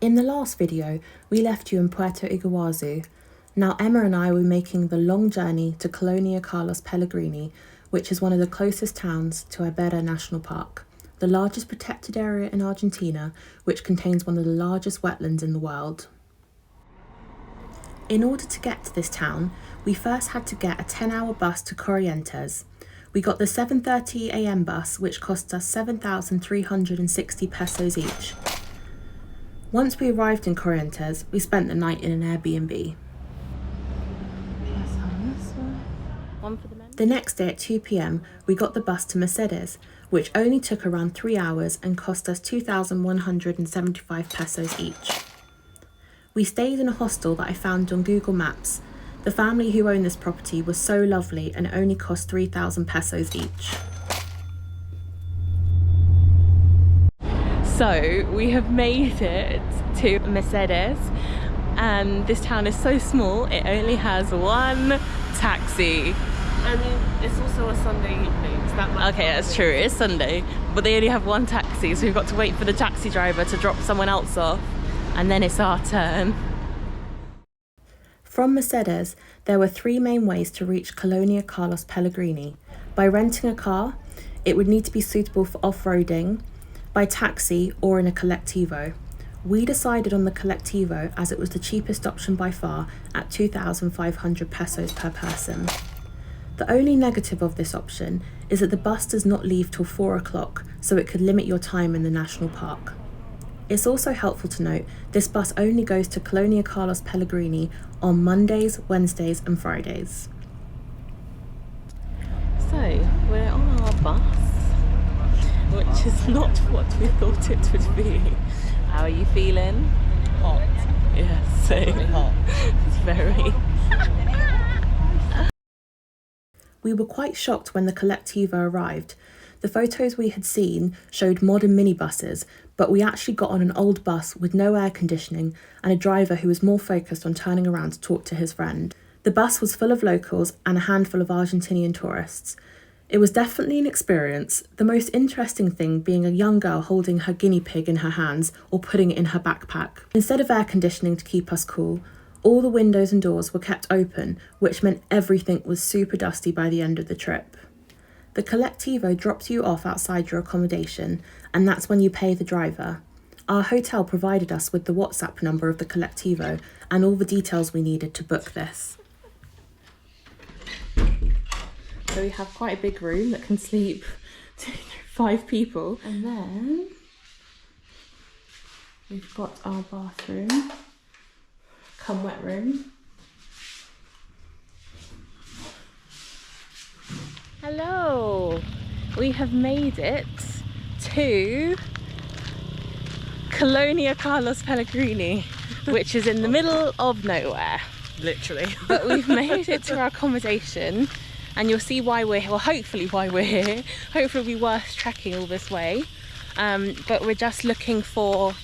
In the last video, we left you in Puerto Iguazu. Now Emma and I were making the long journey to Colonia Carlos Pellegrini, which is one of the closest towns to Ibera National Park, the largest protected area in Argentina, which contains one of the largest wetlands in the world. In order to get to this town, we first had to get a 10-hour bus to Corrientes. We got the 7:30 a.m. bus, which cost us 7,360 pesos each. Once we arrived in Corrientes, we spent the night in an Airbnb. The next day at 2 p.m, we got the bus to Mercedes, which only took around 3 hours and cost us 2,175 pesos each. We stayed in a hostel that I found on Google Maps. The family who owned this property was so lovely and it only cost 3,000 pesos each. So we have made it to Mercedes, and this town is so small it only has one taxi. I mean, it's also a Sunday evening, so that might Okay, that's true, it is Sunday, but they only have one taxi, so we've got to wait for the taxi driver to drop someone else off, and then it's our turn. From Mercedes, there were 3 main ways to reach Colonia Carlos Pellegrini. By renting a car, it would need to be suitable for off-roading, by taxi, or in a Colectivo. We decided on the Colectivo as it was the cheapest option by far at 2,500 pesos per person. The only negative of this option is that the bus does not leave till 4 o'clock, so it could limit your time in the national park. It's also helpful to note this bus only goes to Colonia Carlos Pellegrini on Mondays, Wednesdays and Fridays. So we're on our bus, which is not what we thought it would be. How are you feeling? hot. Yes, Really hot. it's very. We were quite shocked when the Colectivo arrived. The photos we had seen showed modern minibuses, but we actually got on an old bus with no air conditioning and a driver who was more focused on turning around to talk to his friend. The bus was full of locals and a handful of Argentinian tourists. It was definitely an experience, the most interesting thing being a young girl holding her guinea pig in her hands or putting it in her backpack. Instead of air conditioning to keep us cool, all the windows and doors were kept open, which meant everything was super dusty by the end of the trip. The Colectivo drops you off outside your accommodation, and that's when you pay the driver. Our hotel provided us with the WhatsApp number of the Colectivo and all the details we needed to book this. So we have quite a big room that can sleep 5 people. And then we've got our bathroom, cum wet room. Hello! We have made it to Colonia Carlos Pellegrini, which is in the middle of nowhere. Literally. But we've made it to our accommodation, and you'll see why we're here, well hopefully why we're here. Hopefully it'll be worth trekking all this way. But we're just looking for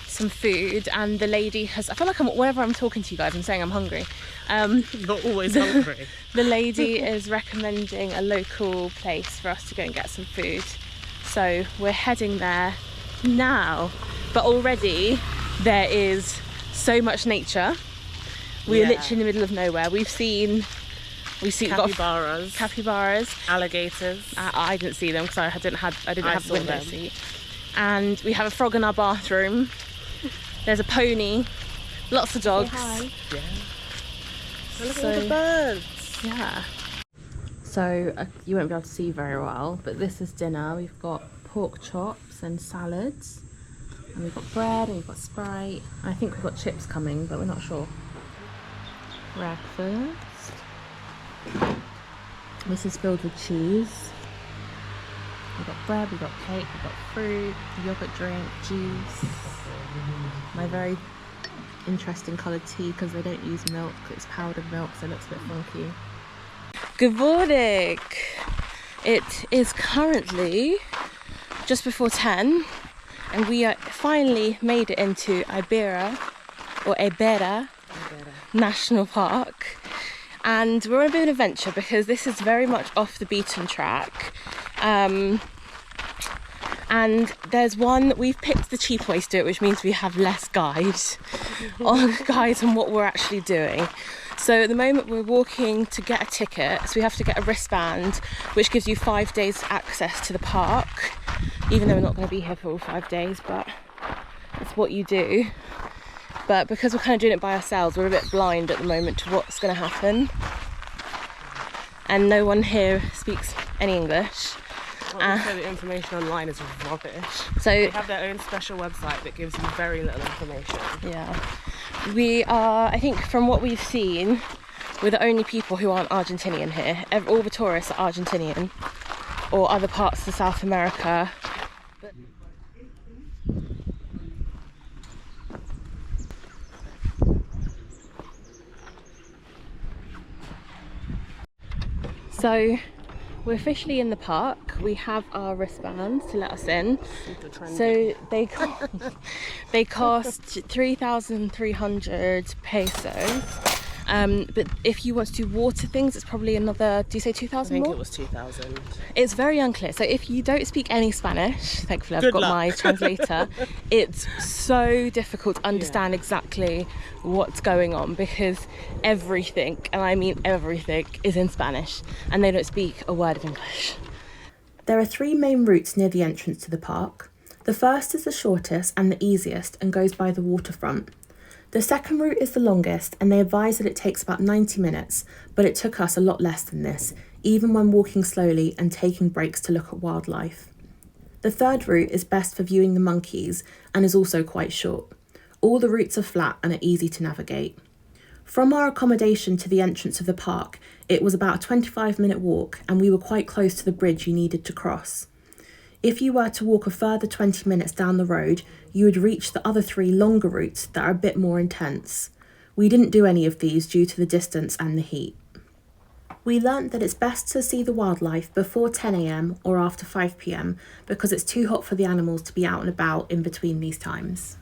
some food, and the lady has, I feel like whenever I'm talking to you guys I'm saying I'm hungry. Not always hungry. The lady is recommending a local place for us to go and get some food. So we're heading there now. But already there is so much nature. We're literally in the middle of nowhere. We've seen capybaras, alligators. I didn't see them because I didn't have the window seat. And we have a frog in our bathroom. There's a pony, lots of dogs. Yeah. Look So- at all the birds. Yeah. So you won't be able to see very well, but this is dinner. We've got pork chops and salads, and we've got bread and we've got Sprite. I think we've got chips coming, but we're not sure. Breakfast. This is filled with cheese. We've got bread, we've got cake, we've got fruit, yogurt drink, juice. My very interesting coloured tea because they don't use milk, it's powdered milk, so it looks a bit funky. Good morning! It is currently just before 10 and we are finally made it into Ibera National Park, and we're on a bit of an adventure because this is very much off the beaten track. And there's one, we've picked the cheap way to do it, which means we have less guides on what we're actually doing. So at the moment we're walking to get a ticket, so we have to get a wristband, which gives you 5 days access to the park, even though we're not going to be here for all 5 days, but it's what you do. But because we're kind of doing it by ourselves, we're a bit blind at the moment to what's going to happen. And no one here speaks any English. Also, the information online is rubbish. So they have their own special website that gives you very little information. Yeah. We are, I think from what we've seen, we're the only people who aren't Argentinian here. All the tourists are Argentinian or other parts of South America. So we're officially in the park. We have our wristbands to let us in. So they cost 3,300 pesos. But if you want to do water things, it's probably another, do you say 2,000 more? I think it was 2,000. It's very unclear. So if you don't speak any Spanish, thankfully I've got my translator, it's so difficult to understand exactly what's going on because everything, and I mean everything, is in Spanish and they don't speak a word of English. There are 3 main routes near the entrance to the park. The first is the shortest and the easiest and goes by the waterfront. The second route is the longest and they advise that it takes about 90 minutes, but it took us a lot less than this, even when walking slowly and taking breaks to look at wildlife. The third route is best for viewing the monkeys and is also quite short. All the routes are flat and are easy to navigate. From our accommodation to the entrance of the park, it was about a 25-minute walk and we were quite close to the bridge you needed to cross. If you were to walk a further 20 minutes down the road, you would reach the other 3 longer routes that are a bit more intense. We didn't do any of these due to the distance and the heat. We learnt that it's best to see the wildlife before 10 AM or after 5 PM because it's too hot for the animals to be out and about in between these times.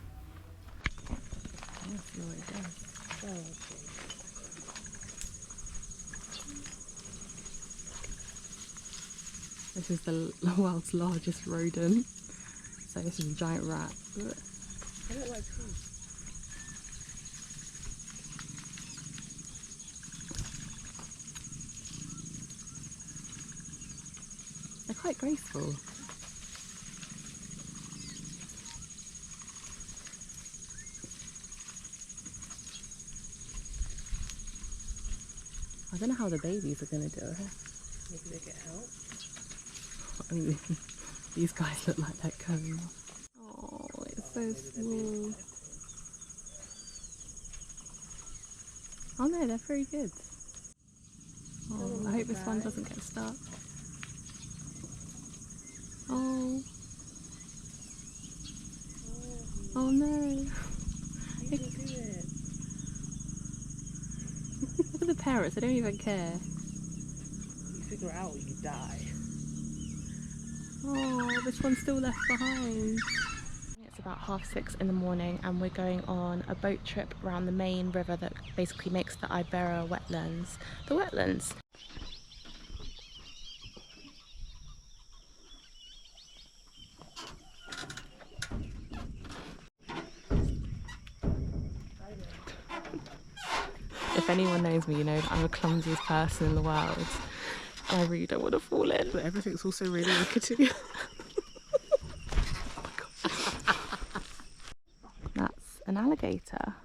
This is the world's largest rodent. So this is a giant rat. I don't like trees. They're quite graceful. I don't know how the babies are going to do it. Maybe they get help. I mean, these guys look like that cone. Oh, it's so small. Oh no, they're very good. Oh, I hope this one doesn't get stuck. Oh. Oh no. Look at the parrots, they don't even care. You figure it out, you die. Oh, this one's still left behind. It's about 6:30 in the morning and we're going on a boat trip around the main river that basically makes the Ibera wetlands. The wetlands. If anyone knows me, you know that I'm the clumsiest person in the world. And I really don't want to fall in. But everything's also really rickety. Oh my God. That's an alligator.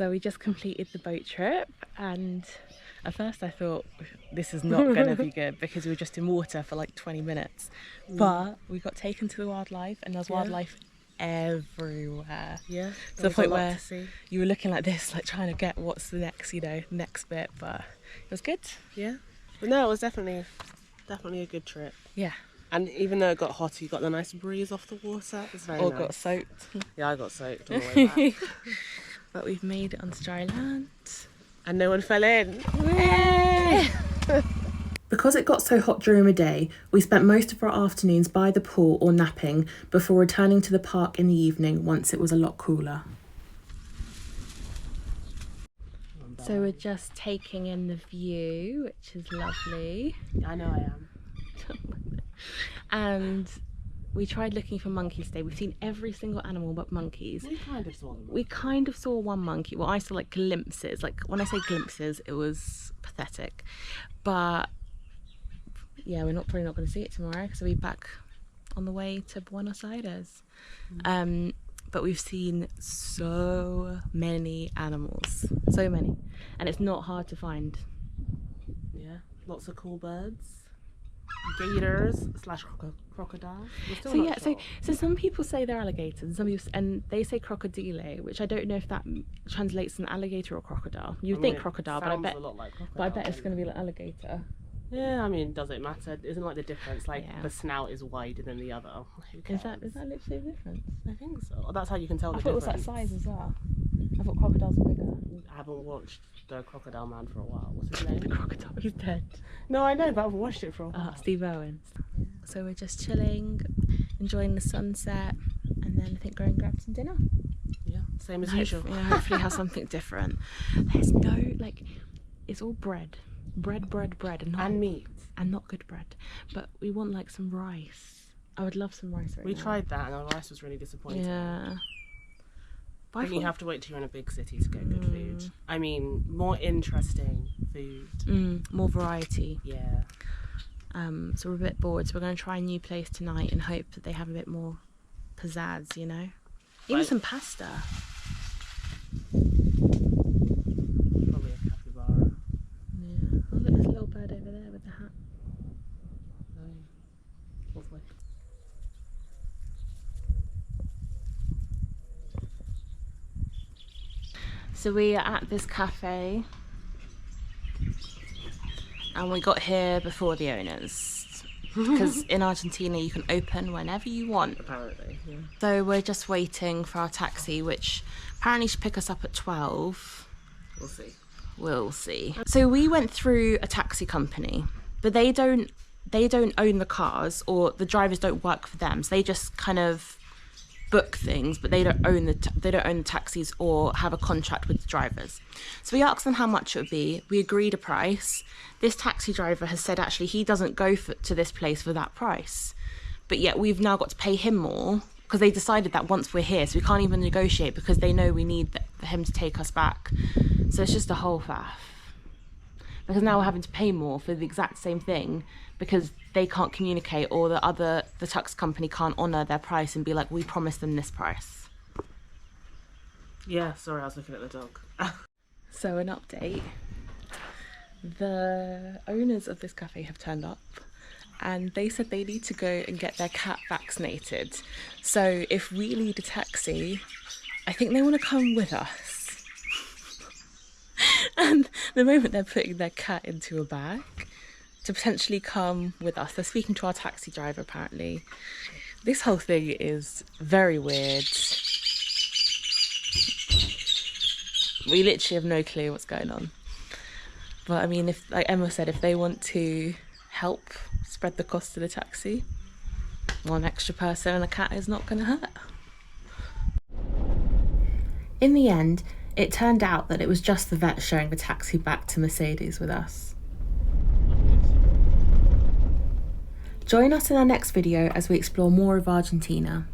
So we just completed the boat trip, and at first I thought this is not going to be good because we were just in water for like 20 minutes. But we got taken to the wildlife, and there's wildlife everywhere. Yeah. To the point where you were looking like this, like trying to get what's the next, next bit. But it was good. Yeah. But no, it was definitely a good trip. Yeah. And even though it got hot, you got the nice breeze off the water. It was very nice. Got soaked. Yeah, I got soaked on the way back. But we've made it onto dry land. And no one fell in. Yay! Because it got so hot during the day, we spent most of our afternoons by the pool or napping before returning to the park in the evening once it was a lot cooler. So we're just taking in the view, which is lovely. I know I am. And we tried looking for monkeys today. We've seen every single animal but monkeys. We kind of saw them. We kind of saw one monkey. Well, I saw like glimpses. Like when I say glimpses, it was pathetic. But yeah, we're probably not going to see it tomorrow because we'll be back on the way to Buenos Aires. But we've seen so many animals, so many, and it's not hard to find. Yeah, lots of cool birds, gators / crocodiles. So yeah, so some people say they're alligators, and some people and they say crocodile, which I don't know if that translates an alligator or crocodile. You'd think crocodile, but I bet it's going to be like alligator. Yeah, I mean, does it matter? Isn't like the difference like the snout is wider than the other? Is that literally the difference? I think so. That's how you can tell the difference. I thought it was like size as well. I thought crocodiles are bigger. I haven't watched the Crocodile Man for a while. What's his name? The crocodile, he's dead. No, I know, but I've watched it for a while. Steve Owen. Yeah. So we're just chilling, enjoying the sunset, and then I think go and grab some dinner. Yeah, same as usual. Yeah, hopefully have something different. There's no it's all bread, and meat, and not good bread. But we want like some rice. I would love some rice right now. We tried that, and our rice was really disappointing. Yeah. But you have to wait till you're in a big city to get good food. I mean, more interesting food. More variety. Yeah. So we're a bit bored, so we're going to try a new place tonight and hope that they have a bit more pizzazz, Even some pasta. Probably a capybara. Yeah. Oh, look, there's a little bird over there with the hat. Lovely. So we are at this cafe, and we got here before the owners because in Argentina you can open whenever you want. Apparently, yeah. So we're just waiting for our taxi, which apparently should pick us up at 12. We'll see. So we went through a taxi company, but they don't own the cars, or the drivers don't work for them. So they just kind of book things, but they don't own the taxis or have a contract with the drivers. So we asked them how much it would be. We agreed a price. This taxi driver has said actually he doesn't go to this place for that price, but yet we've now got to pay him more because they decided that once we're here, so we can't even negotiate because they know we need for him to take us back. So it's just a whole faff, because now we're having to pay more for the exact same thing because they can't communicate, or the tax company can't honour their price and be like, we promised them this price. Yeah, sorry, I was looking at the dog. So an update. The owners of this cafe have turned up, and they said they need to go and get their cat vaccinated. So if we need a taxi, I think they want to come with us. And the moment they're putting their cat into a bag to potentially come with us, they're speaking to our taxi driver apparently. This whole thing is very weird. We literally have no clue what's going on. But I mean, if, like Emma said, if they want to help spread the cost of the taxi, one extra person and a cat is not going to hurt. In the end, it turned out that it was just the vet showing the taxi back to Mercedes with us. Join us in our next video as we explore more of Argentina.